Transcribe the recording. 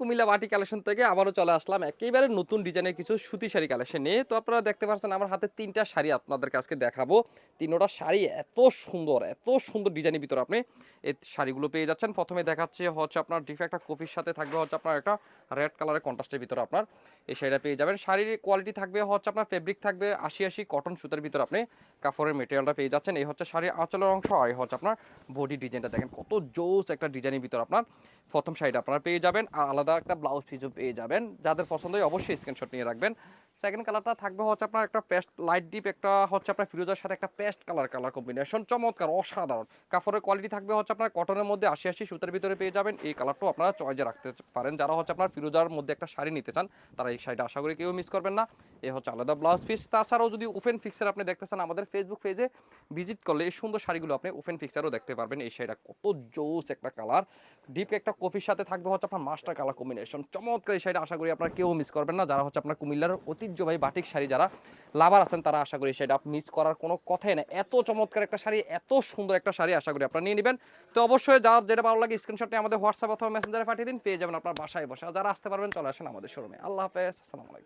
কুমিল্লা বাটি কালেকশন থেকে আবারও চলে আসলাম একেবারে নতুন ডিজাইনের কিছু সুতি শাড়ি কালেকশন নিয়ে। তো আপনারা দেখতে পাচ্ছেন আমার হাতে ৩টা শাড়ি আপনাদের কাছে দেখাবো। ৩টা শাড়ি এত সুন্দর ডিজাইনের ভিতরে আপনি এই শাড়িগুলো পেয়ে যাচ্ছেন। প্রথমে দেখাচ্ছে হচ্ছে আপনার ডিপ একটা কফির সাথে থাকবে হচ্ছে আপনার একটা রেড কালারের কন্ট্রাস্টের ভিতরে আপনার এই শাড়িটা পেয়ে যাবেন। শাড়ির কোয়ালিটি থাকবে হচ্ছে আপনার ফেব্রিক থাকবে ৮০ কটন সুতার ভিতরে আপনি কাপড়ের মেটেরিয়ালটা পেয়ে যাচ্ছেন। এই হচ্ছে শাড়ির আঁচলের অংশ আর এই হচ্ছে আপনার বডি ডিজাইনটা দেখেন কত জোস একটা ডিজাইনের ভিতর আপনার প্রথম শাড়িটা আপনারা পেয়ে যাবেন। আর আলাদা একটা ব্লাউজ পিসও পেয়ে যাবেন। যাদের পছন্দ হয় অবশ্যই স্ক্রিনশট নিয়ে রাখবেন। সেকেন্ড কালারটা থাকবে হচ্ছে আপনার একটা পেস্ট লাইট ডিপ একটা হচ্ছে আপনার ফিরোজার সাথে একটা পেস্ট কালার কম্বিনেশন চমৎকার অসাধারণ। কাপড়ের কোয়ালিটি থাকবে হচ্ছে আপনার কটনের মধ্যে ৮০ সুতার ভিতরে পেয়ে যাবেন। এই কালারটাও আপনারা চয়েসে রাখতে পারেন। যারা হচ্ছে আপনার ফিরোজার মধ্যে একটা শাড়ি নিতে চান তারা এই শাড়িটা আশা করি কেউ মিস করবেন না। এ হচ্ছে আলাদা ব্লাউজ পিস। তাছাড়াও যদি ওপেন ফিক্সার আপনি দেখতে চান আমাদের ফেসবুক পেজে ভিজিট করলে এই সুন্দর শাড়িগুলো আপনি ওপেন ফিক্সারও দেখতে পারবেন। এই শাড়িটা কত জোস একটা কালার, ডিপ একটা কফির সাথে থাকবে হচ্ছে আপনার মাস্টার কালার কম্বিনেশন চমৎকার। এই শাড়িটা আশা করি আপনারা কেউ মিস করবেন না। যারা হচ্ছে আপনার কুমিল্লার ঐতিহ্যবাহী বাটিক শাড়ি যারা লাভার আছেন তারা আশা করি সেটা মিস করার কোনো কথাই না। এত চমৎকার একটা শাড়ি, এত সুন্দর একটা শাড়ি আশা করি আপনারা নিয়ে নেবেন। তো অবশ্যই যার যেটা ভালো লাগে স্ক্রিনশট নিয়ে আমাদের হোয়াটসঅ্যাপ অথবা মেসেঞ্জারে পাঠিয়ে দিন, পেয়ে যাবেন আপনার বাসায় বসে। আর যারা আসতে পারবেন চলে আসেন আমাদের শোরুমে। আল্লাহ হাফেজ, আসসালামু আলাইকুম।